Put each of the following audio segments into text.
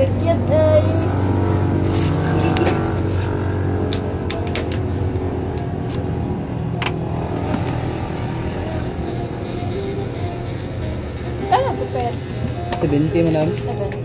Kakyat ay. Ah, pupet. 70 man lang. 70.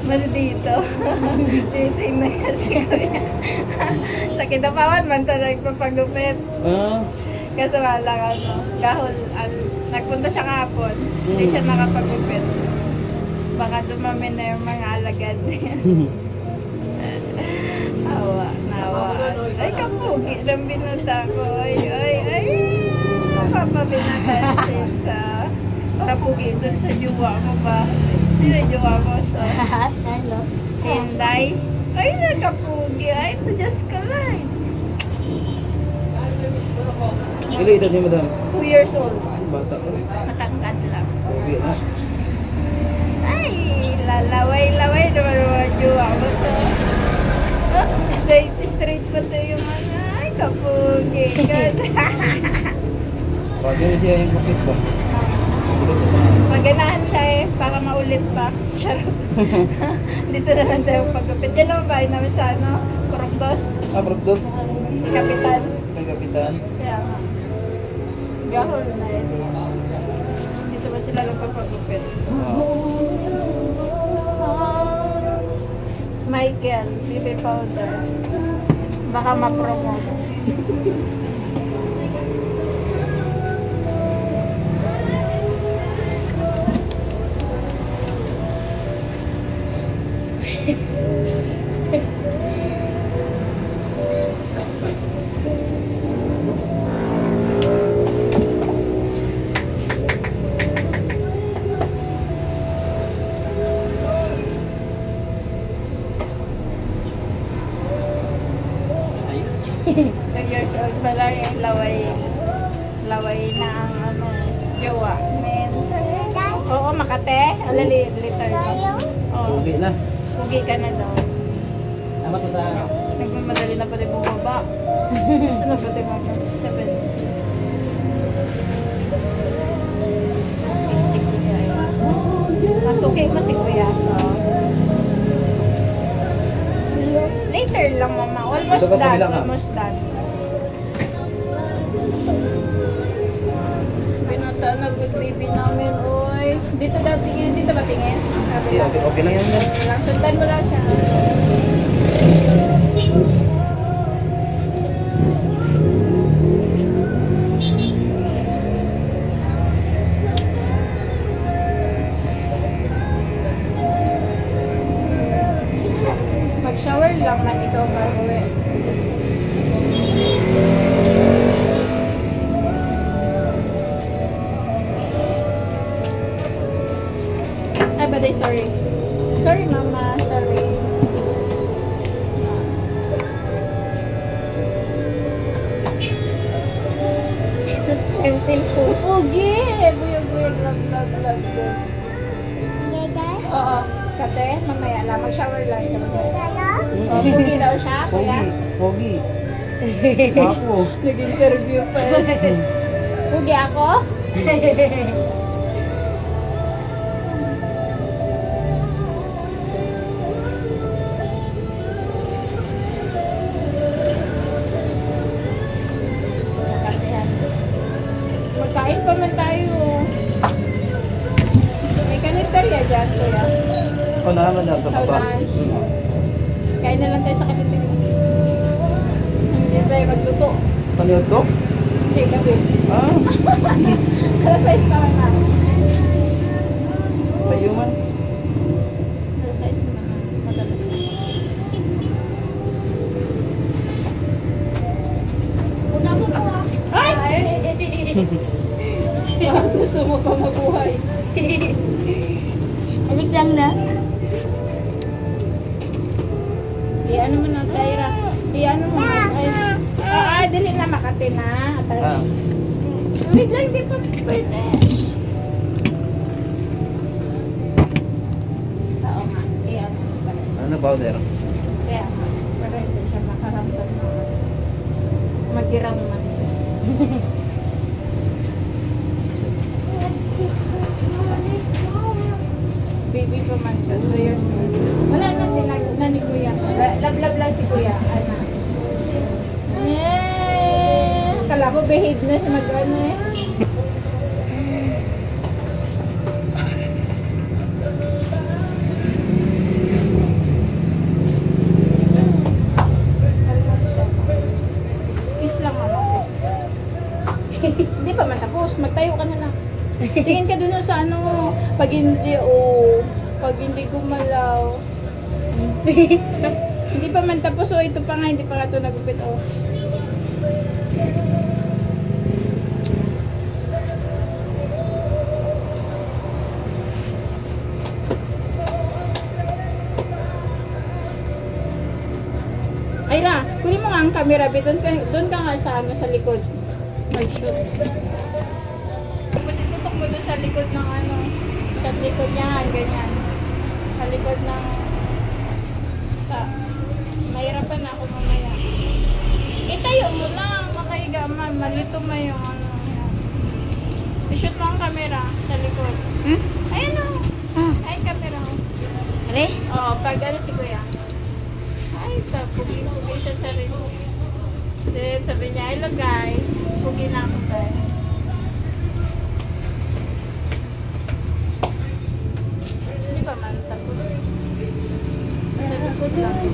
Mali dito. Titingnan kasi kuya. Sa Kinapawan man ito nagpapagupit. Kasi wala ano, gahol, nagpunta siya kahapon. Hindi siya nakapagupit. Baka dumami na yung mga alagad. Nawa. Ay, kapugi ng binuta ko. Ay. Napapabinata yung sa kapugi dun sa juwa mo ba? Sino juwa mo siya? Hello. Sinday? Ay, nakapugi. Ay, just ka lang. Ilan edad niya, madam? 2 years old. Bata ko. Matangkad lang. Okay na. Ay, lalaway-laway naman mga juwa mo siya. Straight pa ito yung mga. Ay, kapugi. Pwede na siya yung kapit ba? Maganahan siya para maulit pa. Charot. Dito na lang tayo pagkapit. Diyan lang ba namin sa ano? Kurokdos? Produktos? Kapitan. Kay kapitan? Kaya nga. Gahol na dito ba sila lang pagpagkapit? Michael, BB powder. Baka ma-promote. Years old pa lang yung laway na ang ano, jowa. Oo, Makate. Alali, liter. Oo. Uwi na. Ugi ka na daw. Tama ko sa... Nagmamadali na pati bumaba. Gusto na pati mag-7. Basic niya yun. Masuki mo si Kuya, so... Later lang, mama. Almost done. Almost done. Binata na good baby namin, oy. Dito daw tingin. Dito ba tingin? Okay lang yan. Lang, sundan mo lang siya. Mag-shower lang na ikaw mag-uwi. Ay, baday, sorry. Sorry, mama. Sorry. I'm still full. Pugi! Buyog-buyog. Love. Oo. Kasi, mamaya lang. Mag-shower lang. Oh, pugi daw siya, kuya. Pogi. Ako. Nag-interview pa. Pugi ako? Magkain pa man tayo. May kanitarya dyan, kuya. O, naman na sa baba. Kain na lang tayo sa kanitarya. Hindi tayo magluto. Paniod ko? Hindi, gabi. Alas 6 na lang na. Sa iyo man? Alas 6 na lang. Madalas na. Una mo po. Ay! Gusto mo pa mabuhay. lang na. Iyan mo na, Tyra. Iyan mo na. Dili na Makati na. Wait lang, di pa pwede. Oo nga, iyan mo pala. Ano powder? Kaya nga, para hindi siya makaramdam na magirang man. Baby ko man ka, 2 years old. Wala na, tinags na ni Kuya. Love lang si Kuya. Ano? Kala ko behave na siya mag-ano eh. Kiss lang ako. Hindi pa matapos. Magtayo ka na lang. Tingin ka dun sa ano, pag hindi gumalaw. Hindi pa man tapos, oh, ito pa nga, hindi pa nga ito nagupit, oh. Ayra, kunin mo nga ang camera, doon ka nga sa ano, sa likod. Mag-shoot. Tapos itutok mo doon sa likod ng ano, sa likod niya, ganyan. Sa likod ng, mahirapan na ako mamaya. Itayo mo lang, makahiga man, malito mo yung ano. I-shoot mo ang camera sa likod. Ayan o. Ay, camera o. Are? Oo, pag ano si Kuya. Ay, pugi siya sa rin. Sabi niya, hello guys. Pugi na ako guys. Hindi pa man tapos. Sa likod lang.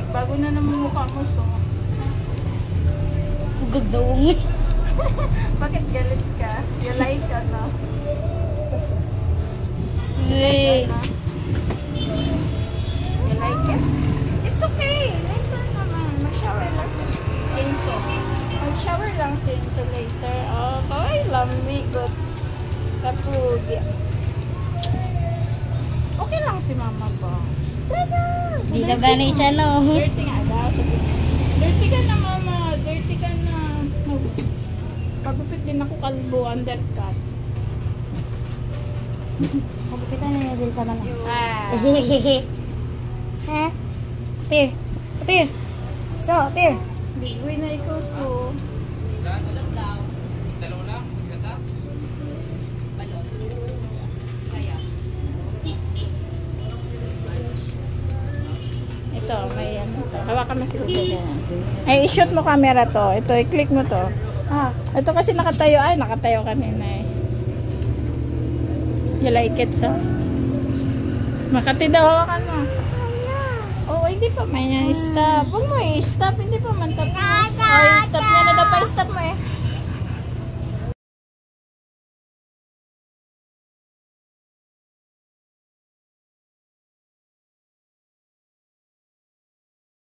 Bago na naman mukha mo, so. Sugod daw. Bakit galit ka? You like ka, no? Hey. You like it? It's okay. Later naman. Mag-shower lang si Enzo. Mag-shower lang si Enzo later. Oh, kawai lamig. Kapugi. Okay lang si mama ba? Di na ganay siya, no? Dirty nga daw. Dirty ka na, mama. Dirty ka na. Pagupit din ako kalbo, undercut. Kagupitan na yun din sa mana. Ha? Appear. Appear. So, appear. Bigoy na ikaw, so. Ito, may ano to. Hawakan mo si Ugo. Ay, i-shoot mo camera to. Ito, i-click mo to. Ito kasi nakatayo. Ay, nakatayo kanina eh. You like it, so? Makati daw, hawakan mo. Oh, hindi pa may stop. Huwag mo i-stop. Hindi pa man tapos. Oh, i-stop niya na daw pa. I-stop mo eh.